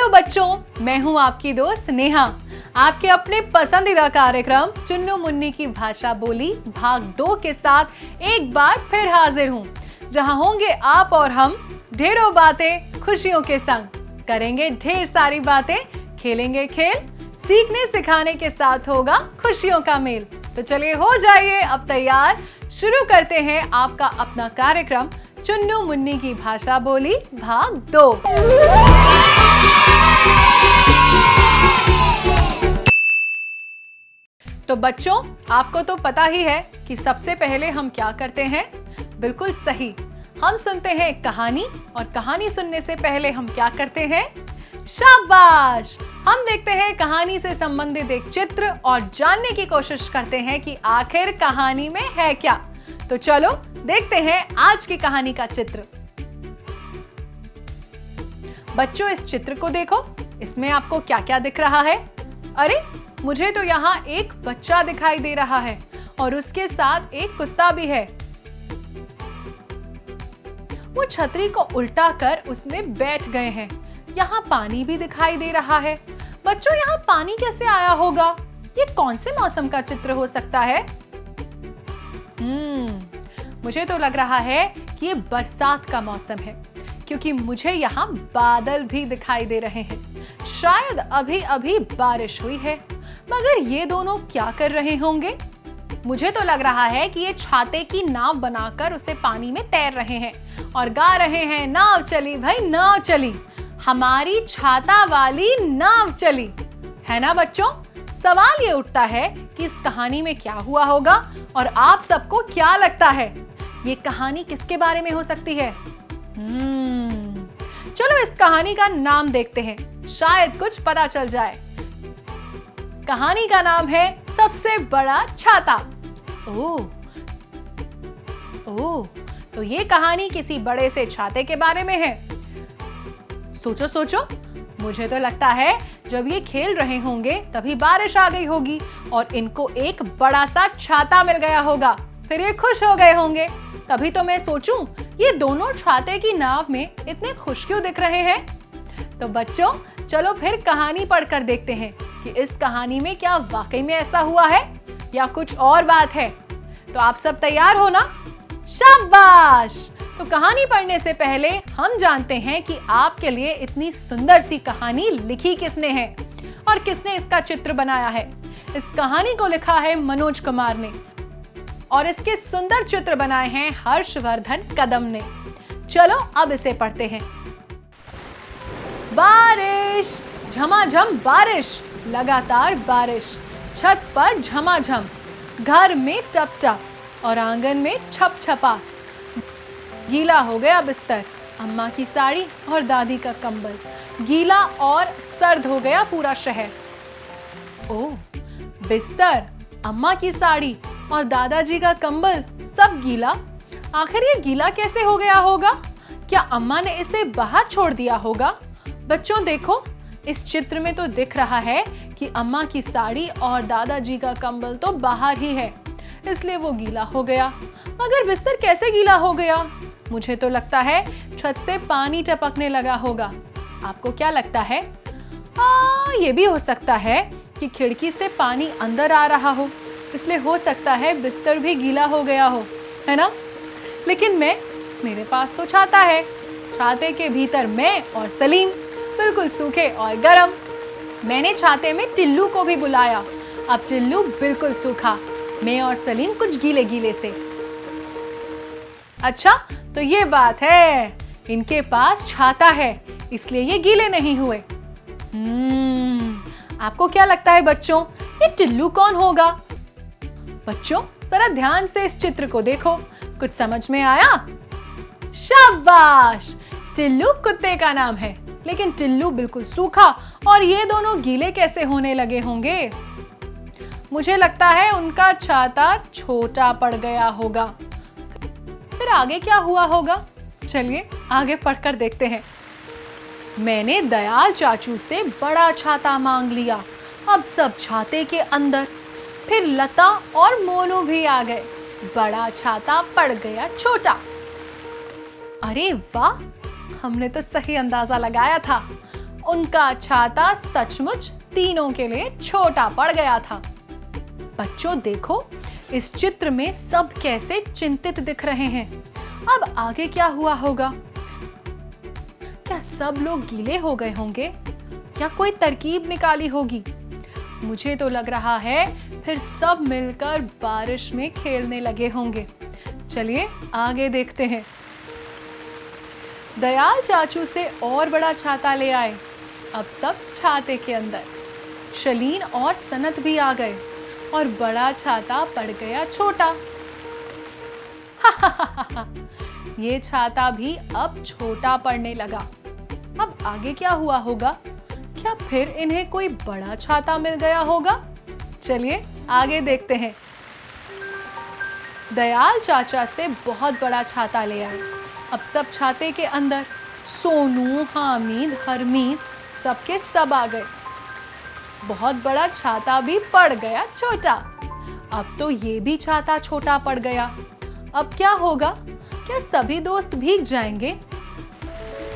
Hello बच्चों, मैं हूं आपकी दोस्त नेहा। आपके अपने पसंदीदा कार्यक्रम चुन्नू मुन्नी की भाषा बोली भाग 2 के साथ एक बार फिर हाजिर हूं, जहां होंगे आप और हम ढेरों बातें खुशियों के संग, करेंगे ढेर सारी बातें, खेलेंगे खेल, सीखने सिखाने के साथ होगा खुशियों का मेल। तो चलिए हो जाइए अब तैयार, शुरू करते हैं आपका अपना कार्यक्रम चुन्नू मुन्नी की भाषा बोली भाग 2। तो बच्चों, आपको तो पता ही है कि सबसे पहले हम क्या करते हैं। बिल्कुल सही, हम सुनते हैं कहानी, और कहानी सुनने से पहले हम क्या करते हैं? शाबाश! हम देखते हैं कहानी से संबंधित एक चित्र और जानने की कोशिश करते हैं कि आखिर कहानी में है क्या। तो चलो देखते हैं आज की कहानी का चित्र। बच्चों, इस चित्र को देखो, इसमें आपको क्या क्या दिख रहा है? अरे, मुझे तो यहाँ एक बच्चा दिखाई दे रहा है और उसके साथ एक कुत्ता भी है। वो छतरी को उल्टा कर उसमें बैठ गए हैं। यहाँ पानी भी दिखाई दे रहा है। बच्चों, यहाँ पानी कैसे आया होगा? ये कौन से मौसम का चित्र हो सकता है? मुझे तो लग रहा है कि ये बरसात का मौसम है, क्योंकि मुझे यहाँ बादल भी दिखाई दे रहे हैं। शायद अभी अभी बारिश हुई है, मगर ये दोनों क्या कर रहे होंगे? मुझे तो लग रहा है कि ये छाते की नाव बनाकर उसे पानी में तैर रहे हैं और गा रहे हैं, नाव चली भाई नाव चली, हमारी छाता वाली नाव चली। है ना बच्चों? सवाल ये उठता है कि इस कहानी में क्या हुआ होगा, और आप सबको क्या लगता है ये कहानी किसके बारे में हो सकती है? चलो इस कहानी का नाम देखते हैं, शायद कुछ पता चल जाए। कहानी का नाम है सबसे बड़ा छाता। ओह, तो ये कहानी किसी बड़े से छाते के बारे में है। सोचो सोचो, मुझे तो लगता है जब ये खेल रहे होंगे तभी बारिश आ गई होगी और इनको एक बड़ा सा छाता मिल गया होगा, फिर ये खुश हो गए होंगे। तभी तो मैं सोचूं, ये दोनों छाते की नाव में इतने खुश क्यों दिख रहे हैं? तो बच्चों, चलो फिर कहानी पढ़कर देखते हैं कि इस कहानी में क्या वाकई में ऐसा हुआ है या कुछ और बात है। तो आप सब तैयार हो ना? शाबाश! तो कहानी पढ़ने से पहले हम जानते हैं कि आपके लिए इतनी सुंदर सी कहानी लिखी किसने है और किसने इसका चित्र बनाया है। इस कहानी को लिखा है मनोज कुमार ने और इसके सुंदर चित्र बनाए हैं हर्षवर्धन कदम ने। चलो अब इसे पढ़ते हैं। बारिश, झमाझम बारिश, लगातार बारिश, छत पर झमाझम, घर में टप टप और आंगन में छप छपा। गीला हो गया बिस्तर, अम्मा की साड़ी और दादी का कंबल, गीला और सर्द हो गया पूरा शहर। ओह, बिस्तर, अम्मा की साड़ी और दादाजी का कंबल सब गीला। आखिर ये गीला कैसे हो गया होगा? क्या अम्मा ने इसे बाहर छोड़ दिया होगा? बच्चों देखो, इस चित्र में तो दिख रहा है कि अम्मा की साड़ी और दादाजी का कंबल तो बाहर ही है, इसलिए वो गीला हो गया। मगर बिस्तर कैसे गीला हो गया? मुझे तो लगता है छत से पानी टपकने लगा होगा। आपको क्या लगता है? ये भी हो सकता है कि खिड़की से पानी अंदर आ रहा हो, इसलिए हो सकता है बिस्तर भी गीला हो गया हो, है ना? लेकिन मेरे पास तो छाता है। छाते के भीतर मैं और सलीम बिल्कुल सूखे और गर्म। मैंने छाते में टिल्लू को भी बुलाया। अब टिल्लू बिल्कुल सूखा, मैं और सलीम कुछ गीले गीले से। अच्छा, तो ये बात है, इनके पास छाता है इसलिए ये गीले नहीं हुए। आपको क्या लगता है बच्चों, ये टिल्लू कौन होगा? बच्चों, जरा ध्यान से इस चित्र को देखो, कुछ समझ में आया? शाबाश! टिल्लू कुत्ते का नाम है, लेकिन टिल्लू बिल्कुल सूखा और ये दोनों गीले कैसे होने लगे होंगे? मुझे लगता है उनका छाता छोटा पड़ गया होगा। फिर आगे क्या हुआ होगा? चलिए आगे पढ़कर देखते हैं। मैंने दयाल चाचू से बड़ा छाता मांग लिया। अब सब छाते के अंदर। फिर लता और मोनू भी आ गए। बड़ा छाता पड़ गया छोटा। अरे वाह, हमने तो सही अंदाजा लगाया था। उनका छाता सचमुच तीनों के लिए छोटा पड़ गया था। बच्चों देखो, इस चित्र में सब कैसे चिंतित दिख रहे हैं। अब आगे क्या हुआ होगा? क्या सब लोग गीले हो गए होंगे या कोई तरकीब निकाली होगी? मुझे तो लग रहा है फिर सब मिलकर बारिश में खेलने लगे होंगे। चलिए आगे देखते हैं। दयाल चाचू से और बड़ा छाता ले आए। अब सब छाते के अंदर। शलीन और सनत भी आ गए और बड़ा छाता पड़ गया छोटा। ये छाता भी अब छोटा पड़ने लगा। अब आगे क्या हुआ होगा? क्या फिर इन्हें कोई बड़ा छाता मिल गया होगा? चलिए आगे देखते हैं। दयाल चाचा से बहुत बड़ा छाता ले आए। अब सब छाते के अंदर। सोनू, हामिद, हरमीत सबके सब आ गए। बहुत बड़ा छाता भी पड़ गया छोटा। अब तो ये भी छाता छोटा पड़ गया। अब क्या होगा? क्या सभी दोस्त भीग जाएंगे?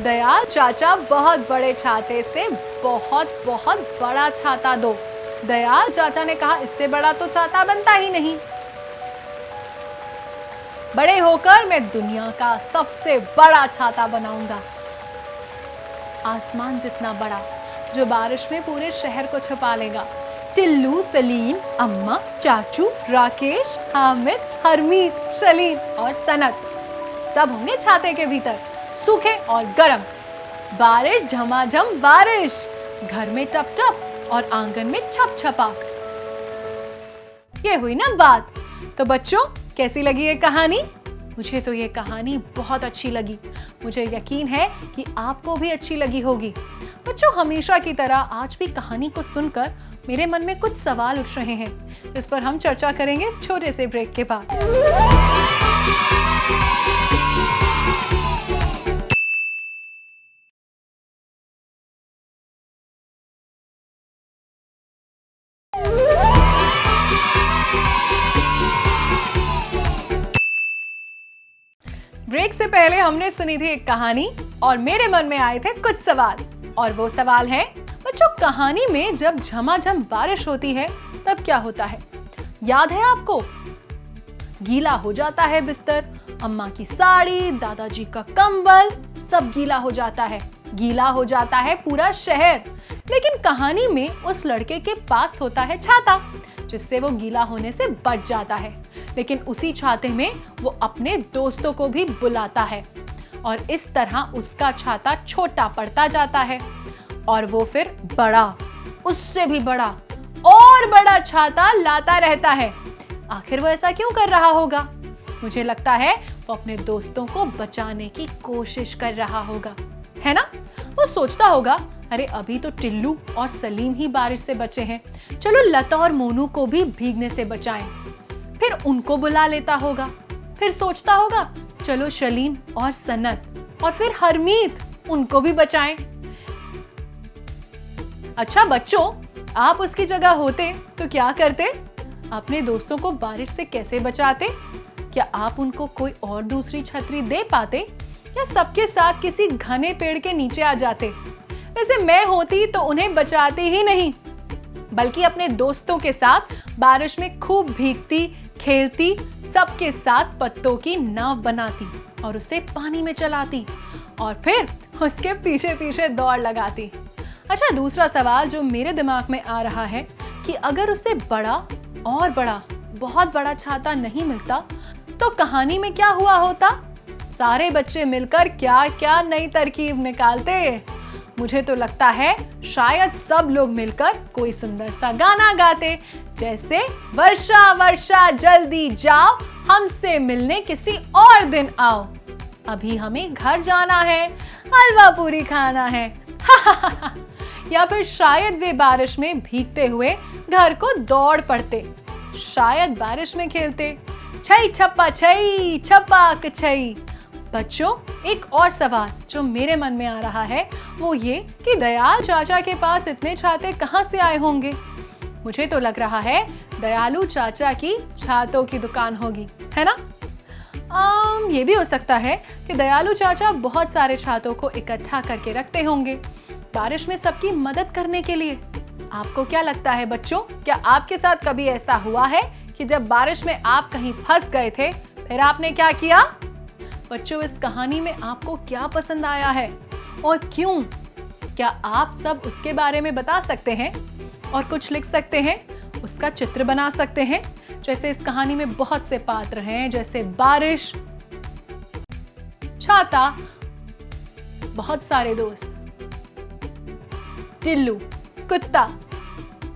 दयाल चाचा बहुत बड़े छाते से बहुत बहुत बड़ा छाता दो। दयाल चाचा ने कहा, इससे बड़ा तो छाता बनता ही नहीं। बड़े होकर मैं दुनिया का सबसे बड़ा छाता बनाऊंगा। आसमान जितना बड़ा, जो बारिश में पूरे शहर को छुपा लेगा। टिल्लू, सलीम, अम्मा, चाचू, राकेश, हामिद, हरमीत, शलीन और सनत सब होंगे छाते के भीतर, सूखे और गर्म। बारिश झमाझम बारिश, घर में टप टप और आंगन में छप छपा। ये हुई ना बात। तो बच्चों, कैसी लगी ये कहानी? मुझे तो ये कहानी बहुत अच्छी लगी। मुझे यकीन है कि आपको भी अच्छी लगी होगी। बच्चों, हमेशा की तरह आज भी कहानी को सुनकर मेरे मन में कुछ सवाल उठ रहे हैं, जिस पर हम चर्चा करेंगे इस छोटे से ब्रेक के बाद। ब्रेक से पहले हमने सुनी थी एक कहानी और मेरे मन में आए थे कुछ सवाल। और वो सवाल है, बच्चों, कहानी में जब झमाझम बारिश होती है तब क्या होता है? याद है आपको? गीला हो जाता है बिस्तर, अम्मा की साड़ी, दादाजी का कंबल, सब गीला हो जाता है। गीला हो जाता है पूरा शहर। लेकिन कहानी में उस लड़के के पास होता है छाता, जिससे वो गीला होने से बच जाता है। लेकिन उसी छाते में वो अपने दोस्तों को भी बुलाता है और इस तरह उसका छाता छोटा पड़ता जाता है और वो फिर बड़ा, उससे भी बड़ा और बड़ा छाता लाता रहता है। आखिर वो ऐसा क्यों कर रहा होगा? मुझे लगता है वो अपने दोस्तों को बचाने की कोशिश कर रहा होगा, है ना? वो सोचता होगा, अरे अभी तो टिल्लू और सलीम ही बारिश से बचे हैं, चलो लता और मोनू को भी भीगने से बचाएं। फिर उनको बुला लेता होगा। फिर सोचता होगा, चलो शलीन और सनत और फिर हरमीत, उनको भी बचाएं। अच्छा बच्चों, आप उसकी जगह होते तो क्या करते? अपने दोस्तों को बारिश से कैसे बचाते? क्या आप उनको कोई और दूसरी छतरी दे पाते या सबके साथ किसी घने पेड़ के नीचे आ जाते? वैसे मैं होती तो उन्हें बचाती ही नहीं, बल्कि अपने दोस्तों के साथ बारिश में खूब भीगती, खेलती, सबके साथ पत्तों की नाव बनाती और उसे पानी में चलाती और फिर उसके पीछे पीछे दौड़ लगाती। अच्छा, दूसरा सवाल जो मेरे दिमाग में आ रहा है कि अगर उसे बड़ा और बड़ा, बहुत बड़ा छाता नहीं मिलता तो कहानी में क्या हुआ होता? सारे बच्चे मिलकर क्या क्या नई तरकीब निकालते। मुझे तो लगता है शायद सब लोग मिलकर कोई सुंदर सा गाना गाते, जैसे वर्षा वर्षा जल्दी जाओ, हमसे मिलने किसी और दिन आओ, अभी हमें घर जाना है, हलवा पूरी खाना है। या फिर शायद वे बारिश में भीगते हुए घर को दौड़ पड़ते, शायद बारिश में खेलते, छई छप्पा छई छपाक छई। बच्चों, एक और सवाल जो मेरे मन में आ रहा है वो ये कि दयाल चाचा के पास इतने छाते कहाँ से आए होंगे? मुझे तो लग रहा है दयालु चाचा की छातों की दुकान होगी, है ना? ये भी हो सकता है कि दयालु चाचा बहुत सारे छातों को इकट्ठा करके रखते होंगे बारिश में सबकी मदद करने के लिए। आपको क्या लगता है बच्चों, क्या आपके साथ कभी ऐसा हुआ है कि जब बारिश में आप कहीं फंस गए थे, फिर आपने क्या किया? बच्चों, इस कहानी में आपको क्या पसंद आया है और क्यों? क्या आप सब उसके बारे में बता सकते हैं और कुछ लिख सकते हैं, उसका चित्र बना सकते हैं? जैसे इस कहानी में बहुत से पात्र हैं, जैसे बारिश, छाता, बहुत सारे दोस्त, टिल्लू, कुत्ता,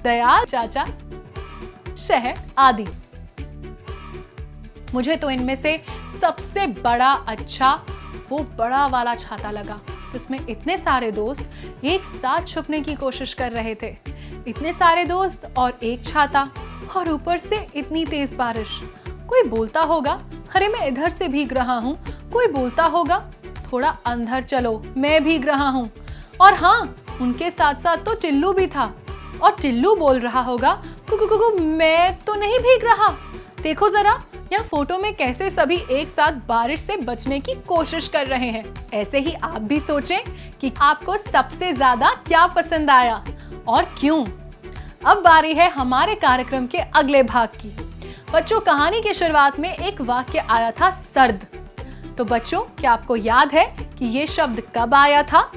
दयाल चाचा, शहर आदि। मुझे तो इनमें से सबसे बड़ा अच्छा वो बड़ा वाला छाता लगा, जिसमें इतने सारे दोस्त एक साथ छुपने की कोशिश कर रहे थे। इतने सारे दोस्त और एक छाता, और ऊपर से इतनी तेज बारिश। कोई बोलता होगा, अरे मैं इधर से भीग रहा हूँ। कोई बोलता होगा, थोड़ा अंदर चलो, मैं भीग रहा हूँ। और हाँ, उनके साथ साथ तो टिल्लू भी था, और टिल्लू बोल रहा होगा, कुकु मैं तो नहीं भीग रहा। देखो जरा, यहाँ फोटो में कैसे सभी एक साथ बारिश से बचने की कोशिश कर रहे हैं। ऐसे ही आप भी सोचें कि आपको सबसे ज्यादा क्या पसंद आया और क्यों। अब बारी है हमारे कार्यक्रम के अगले भाग की। बच्चों, कहानी की शुरुआत में एक वाक्य आया था, सर्द। तो बच्चों, क्या आपको याद है कि ये शब्द कब आया था?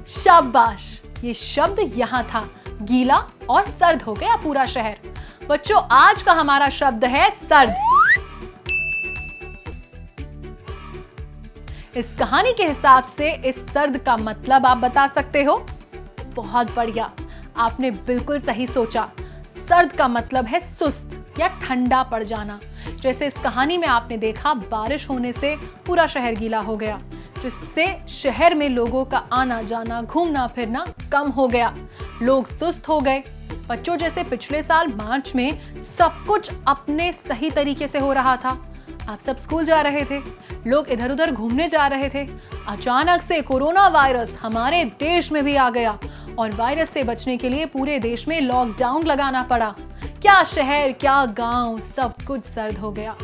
शाबाश, ये शब्द यहाँ था। गीला और सर्द हो गया पूरा शहर। बच्चों, आज का हमारा शब्द है सर्द। इस कहानी के हिसाब से इस सर्द का मतलब आप बता सकते हो? बहुत बढ़िया, आपने बिल्कुल सही सोचा। सर्द का मतलब है सुस्त या ठंडा पड़ जाना। जैसे इस कहानी में आपने देखा, बारिश होने से पूरा शहर गीला हो गया, जिससे शहर में लोगों का आना जाना, घूमना फिरना कम हो गया। लोग सुस्त हो गए। बच्चों, जैसे पिछले साल मार्च में सब कुछ अपने सही तरीके से हो रहा था। आप सब स्कूल जा रहे थे, लोग इधर उधर घूमने जा रहे थे। अचानक से कोरोना वायरस हमारे देश में भी आ गया, और वायरस से बचने के लिए पूरे देश में लॉकडाउन लगाना पड़ा। क्या शहर, क्या गांव, सब कुछ सर्द हो गया।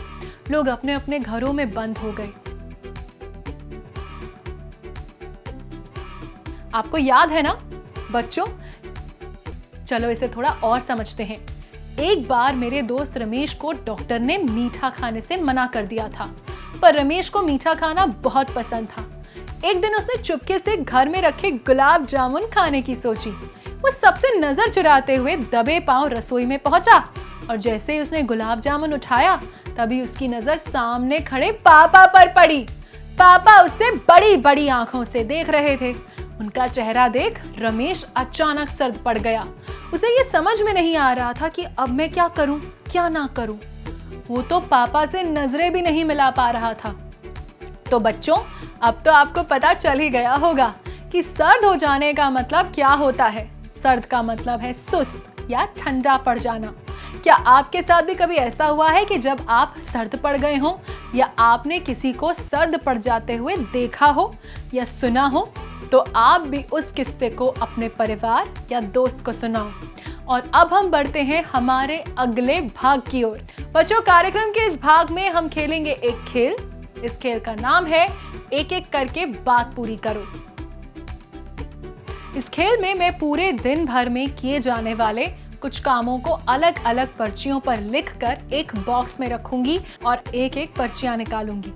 लोग अपने अपने घरों में बंद हो गए। आपको याद है ना बच्चों? चलो इसे थोड़ा और समझते हैं। एक बार मेरे दोस्त रमेश को डॉक्टर ने मीठा खाने से मना कर दिया था, पर रमेश को मीठा खाना बहुत पसंद था। एक दिन उसने चुपके से घर में रखे गुलाब जामुन खाने की सोची। वो सबसे नजर चुराते हुए दबे पांव रसोई में पहुंचा, और जैसे ही उसने गुलाब जामुन उठाया, तभी उसकी नजर सामने खड़े पापा पर पड़ी। पापा उसे बड़ी बड़ी आंखों से देख रहे थे। उनका चेहरा देख रमेश अचानक सर्द पड़ गया। उसे ये समझ में नहीं आ रहा था कि अब मैं क्या करूं, क्या ना करूं। वो तो पापा से नजरें भी नहीं मिला पा रहा था। तो बच्चों, अब तो आपको पता चल ही गया होगा कि सर्द हो जाने का मतलब क्या होता है। सर्द का मतलब है सुस्त या ठंडा पड़ जाना। क्या आपके साथ भी कभी ऐसा हुआ है कि जब आप सर्द पड़ गए हो, या आपने किसी को सर्द पड़ जाते हुए देखा हो या सुना हो, तो आप भी उस किस्से को अपने परिवार या दोस्त को सुनाओ। और अब हम बढ़ते हैं हमारे अगले भाग की ओर। बच्चों, कार्यक्रम के इस भाग में हम खेलेंगे एक खेल। इस खेल का नाम है एक एक करके बात पूरी करो। इस खेल में मैं पूरे दिन भर में किए जाने वाले कुछ कामों को अलग अलग पर्चियों पर लिखकर एक बॉक्स में रखूंगी और एक एक पर्चियां निकालूंगी।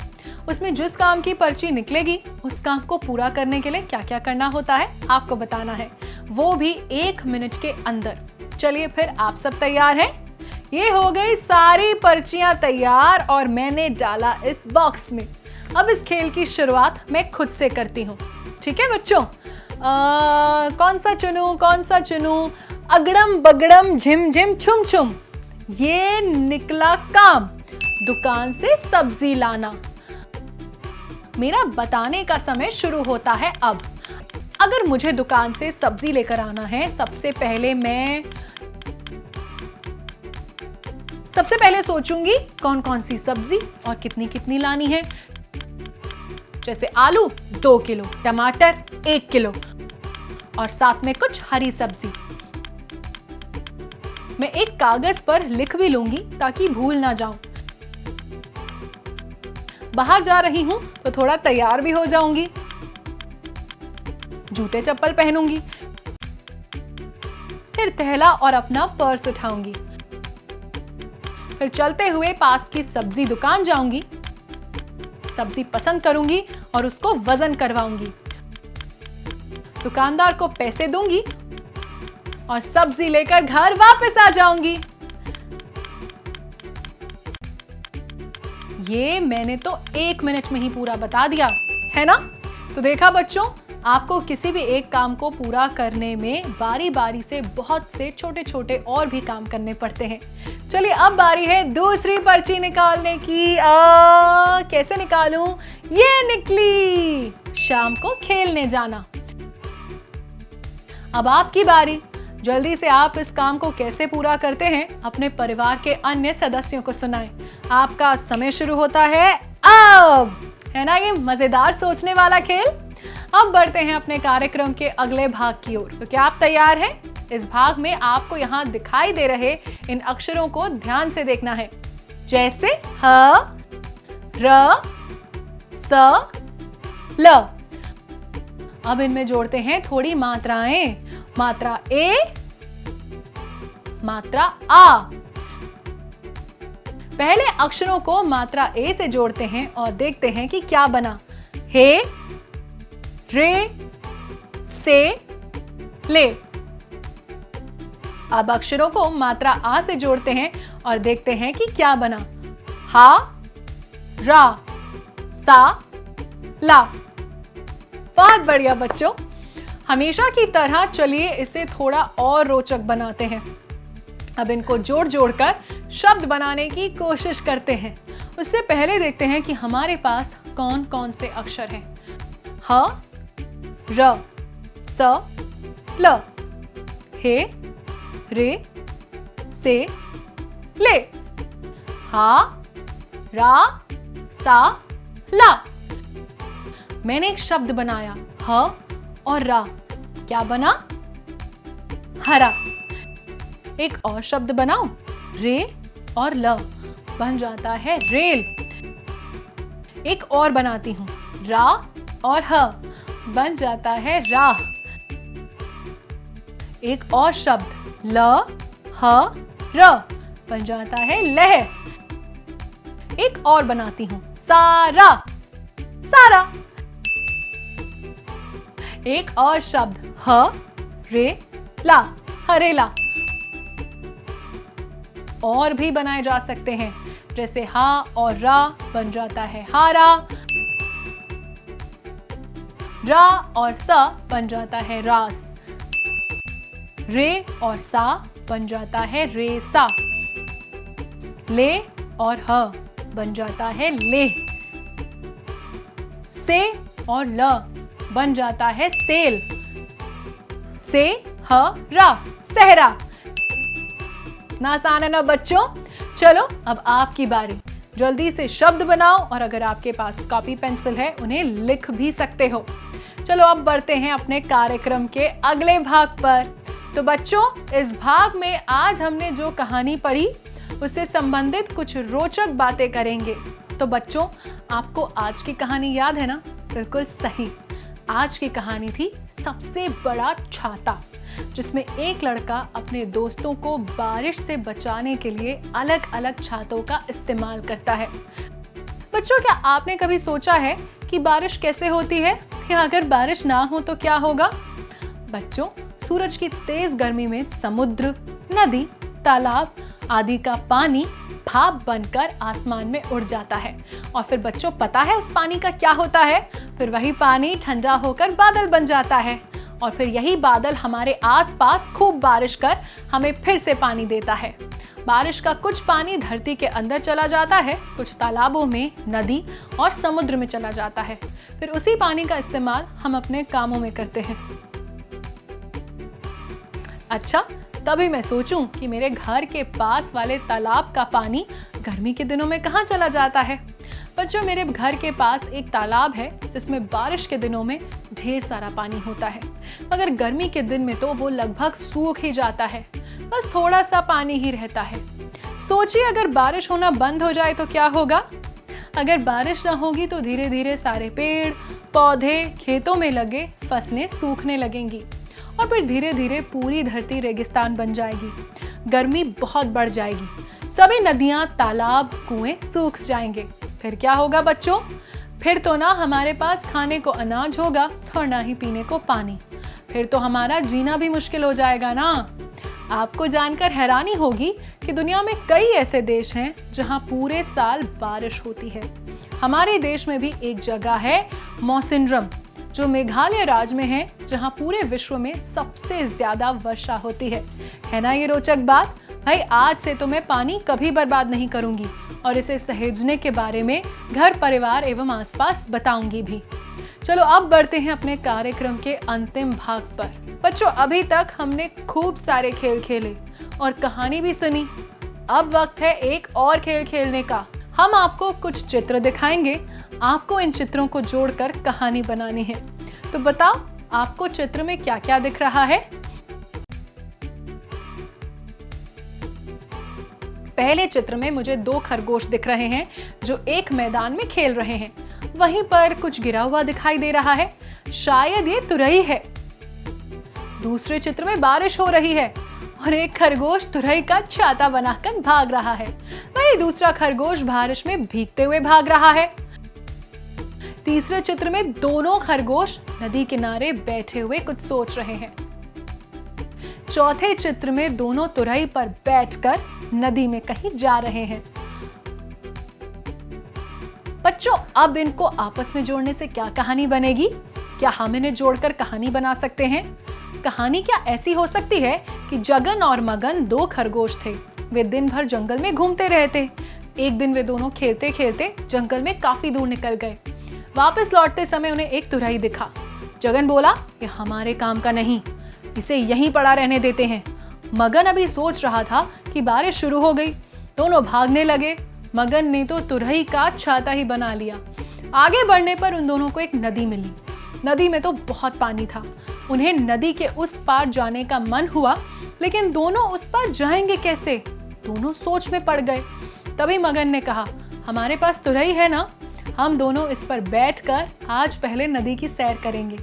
उसमें जिस काम की पर्ची निकलेगी, उस काम को पूरा करने के लिए क्या क्या करना होता है आपको बताना है, वो भी 1 मिनट के अंदर। चलिए फिर, आप सब तैयार हैं? ये हो गई सारी पर्चियां तैयार और मैंने डाला इस बॉक्स में। अब इस खेल की शुरुआत मैं खुद से करती हूँ। ठीक है बच्चों? कौन सा चुनूं? अगड़म बगड़म झिम झिम छुम छुम, ये निकला काम, दुकान से सब्जी लाना। मेरा बताने का समय शुरू होता है अब। अगर मुझे दुकान से सब्जी लेकर आना है, सबसे पहले सोचूंगी कौन कौन सी सब्जी और कितनी कितनी लानी है। जैसे आलू 2 किलो, टमाटर 1 किलो, और साथ में कुछ हरी सब्जी। मैं एक कागज पर लिख भी लूंगी ताकि भूल ना जाऊं। बाहर जा रही हूं तो थोड़ा तैयार भी हो जाऊंगी। जूते चप्पल पहनूंगी, फिर थैला और अपना पर्स उठाऊंगी, फिर चलते हुए पास की सब्जी दुकान जाऊंगी, सब्जी पसंद करूंगी और उसको वजन करवाऊंगी, दुकानदार को पैसे दूंगी और सब्जी लेकर घर वापस आ जाऊंगी। ये मैंने तो 1 मिनट में ही पूरा बता दिया, है ना? तो देखा बच्चों, आपको किसी भी एक काम को पूरा करने में बारी बारी से बहुत से छोटे छोटे और भी काम करने पड़ते हैं। चलिए अब बारी है दूसरी पर्ची निकालने की। कैसे निकालूं? ये निकली, शाम को खेलने जाना। अब आपकी बारी। जल्दी से आप इस काम को कैसे पूरा करते हैं अपने परिवार के अन्य सदस्यों को सुनाएं। आपका समय शुरू होता है अब। है ना ये मजेदार सोचने वाला खेल? अब बढ़ते हैं अपने कार्यक्रम के अगले भाग की ओर। तो क्या आप तैयार हैं? इस भाग में आपको यहाँ दिखाई दे रहे इन अक्षरों को ध्यान से देखना है, जैसे ह, र, स, ल। अब इनमें जोड़ते हैं थोड़ी मात्राएं। मात्रा ए, मात्रा आ। पहले अक्षरों को मात्रा ए से जोड़ते हैं और देखते हैं कि क्या बना। हे, रे, से, ले। अब अक्षरों को मात्रा आ से जोड़ते हैं और देखते हैं कि क्या बना। हा, रा, सा, ला। बहुत बढ़िया बच्चों। हमेशा की तरह चलिए इसे थोड़ा और रोचक बनाते हैं। अब इनको जोड़ जोड़कर शब्द बनाने की कोशिश करते हैं। उससे पहले देखते हैं कि हमारे पास कौन कौन से अक्षर हैं। ह, र, स, ल, हे, रे, से, ले। हा, रा, सा, ला। मैंने एक शब्द बनाया, ह और रा। क्या बना? हरा। एक और शब्द बनाओ, रे और ल, बन जाता है रेल। एक और बनाती हूं, रा और ह, बन जाता है राह। एक और शब्द, ल, ह, र, बन जाता है लह। एक और बनाती हूं, सारा, सारा। एक और शब्द, ह, रे, ला, हरेला। और भी बनाए जा सकते हैं, जैसे हा और रा बन जाता है हारा। रा और सा बन जाता है रास। रे और सा बन जाता है रेसा। ले और ह बन जाता है ले। से और ल बन जाता है सेल। से, ह, रा, सहरा। ना आसान है ना बच्चों? चलो अब आपकी बारी। जल्दी से शब्द बनाओ और अगर आपके पास कॉपी पेंसिल है उन्हें लिख भी सकते हो। चलो अब बढ़ते हैं अपने कार्यक्रम के अगले भाग पर। तो बच्चों, इस भाग में आज हमने जो कहानी पढ़ी उससे संबंधित कुछ रोचक बातें करेंगे। तो बच्चों, आपको आज की कहानी याद है ना? बिल्कुल सही। आज की कहानी थी सबसे बड़ा छाता, जिसमें एक लड़का अपने दोस्तों को बारिश से बचाने के लिए अलग अलग छातों का इस्तेमाल करता है। बच्चों, क्या आपने कभी सोचा है कि बारिश कैसे होती है, या अगर बारिश ना हो तो क्या होगा? बच्चों, सूरज की तेज गर्मी में समुद्र, नदी, तालाब आदि का पानी भाप बनकर आसमान में उड़ जाता है। और फिर बच्चों, पता है उस पानी का क्या होता है? फिर वही पानी ठंडा होकर बादल बन जाता है और फिर यही बादल हमारे आसपास खूब बारिश कर हमें फिर से पानी देता है। बारिश का कुछ पानी धरती के अंदर चला जाता है, कुछ तालाबों में, नदी और समुद्र में चला जाता है। फिर उसी पानी का इस्तेमाल हम अपने कामों में करते हैं। अच्छा, तभी मैं सोचूं कि मेरे घर के पास वाले तालाब का पानी गर्मी के दिनों में कहाँ चला जाता है। बच्चों, मेरे घर के पास एक तालाब है जिसमें बारिश के दिनों में ढेर सारा पानी होता है, मगर गर्मी के दिन में तो वो लगभग सूख ही जाता है, बस थोड़ा सा पानी ही रहता है। सोचिए अगर बारिश होना बंद हो जाए तो क्या होगा? अगर बारिश ना होगी तो धीरे धीरे सारे पेड़ पौधे खेतों में लगे फसलें सूखने लगेंगी और फिर धीरे धीरे पूरी धरती रेगिस्तान बन जाएगी। गर्मी बहुत बढ़ जाएगी, सभी नदियां तालाब कुएं सूख जाएंगे। फिर क्या होगा बच्चों? फिर तो ना हमारे पास खाने को अनाज होगा और ना ही पीने को पानी। फिर तो हमारा जीना भी मुश्किल हो जाएगा ना। आपको जानकर हैरानी होगी कि दुनिया में कई ऐसे देश हैं जहां पूरे साल बारिश होती है। हमारे देश में भी एक जगह है मौसिनरम, जो मेघालय राज्य में है, जहां पूरे विश्व में सबसे ज्यादा वर्षा होती है ना ये रोचक बात? भाई आज से तो मैं पानी कभी बर्बाद नहीं करूंगी और इसे सहेजने के बारे में घर परिवार एवं आसपास बताऊंगी भी। चलो अब बढ़ते हैं अपने कार्यक्रम के अंतिम भाग पर। बच्चों अभी तक हमने खूब सारे खेल खेले और कहानी भी सुनी। अब वक्त है एक और खेल खेलने का। हम आपको कुछ चित्र दिखाएंगे, आपको इन चित्रों को जोड़कर कहानी बनानी है। तो बताओ आपको चित्र में क्या क्या दिख रहा है? पहले चित्र में मुझे 2 खरगोश दिख रहे हैं जो एक मैदान में खेल रहे हैं। वहीं पर कुछ गिरा हुआ दिखाई दे रहा है, शायद ये तुरई है। दूसरे चित्र में बारिश हो रही है और एक खरगोश तुरई का छाता बनाकर भाग रहा है। वहीं दूसरा खरगोश बारिश में भीगते हुए भाग रहा है। तीसरे चित्र में दोनों खरगोश नदी किनारे बैठे हुए कुछ सोच रहे हैं। चौथे चित्र में दोनों तुरई पर बैठकर नदी में कहीं जा रहे हैं। बच्चों अब इनको आपस में जोड़ने से क्या कहानी बनेगी? क्या हम इन्हें जोड़कर कहानी बना सकते हैं? कहानी क्या ऐसी हो सकती है कि जगन और मगन 2 खरगोश थे। वे दिन भर जंगल में घूमते रहते। एक दिन वे दोनों खेलते खेलते जंगल में काफी दूर निकल गए। वापस लौटते समय उन्हें एक तुरई दिखा। जगन बोला, ये हमारे काम का नहीं, इसे यहीं पड़ा रहने देते हैं। मगन अभी सोच रहा था कि बारिश शुरू हो गई। दोनों भागने लगे। मगन ने तो तुरई का छाता ही बना लिया। आगे बढ़ने पर उन दोनों को एक नदी मिली। नदी में तो बहुत पानी था। उन्हें नदी के उस पार जाने का मन हुआ, लेकिन दोनों उस पार जाएंगे कैसे? दोनों सोच में पड़ गए। तभी मगन ने कहा, हमारे पास तुरई है ना, हम दोनों इस पर बैठकर आज पहले नदी की सैर करेंगे।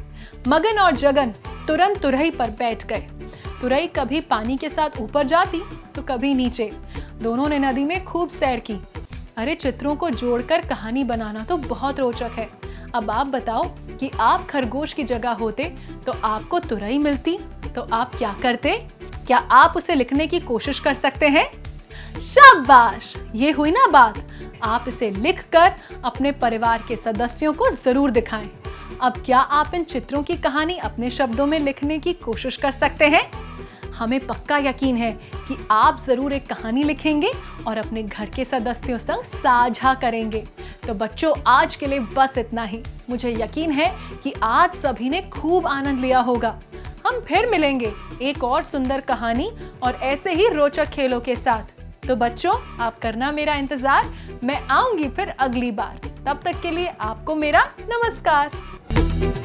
मगन और जगन तुरंत तुरई पर बैठ गए। तुरई कभी पानी के साथ ऊपर जाती तो कभी नीचे। दोनों ने नदी में खूब सैर की। अरे चित्रों को जोड़कर कहानी बनाना तो बहुत रोचक है। अब आप बताओ कि आप खरगोश की जगह होते तो आपको तुरई मिलती तो आप क्या करते? क्या आप उसे लिखने की कोशिश कर सकते हैं? शाबाश, ये हुई ना बात। आप इसे लिखकर अपने परिवार के सदस्यों को जरूर दिखाएं। अब क्या आप इन चित्रों की कहानी अपने शब्दों में लिखने की कोशिश कर सकते हैं? हमें पक्का यकीन है कि आप जरूर एक कहानी लिखेंगे और अपने घर के सदस्यों संग साझा करेंगे। तो बच्चों आज के लिए बस इतना ही। मुझे यकीन है कि आज सभी ने खूब आनंद लिया होगा। हम फिर मिलेंगे एक और सुंदर कहानी और ऐसे ही रोचक खेलों के साथ। तो बच्चों आप करना मेरा इंतजार, मैं आऊंगी फिर अगली बार। तब तक के लिए आपको मेरा नमस्कार।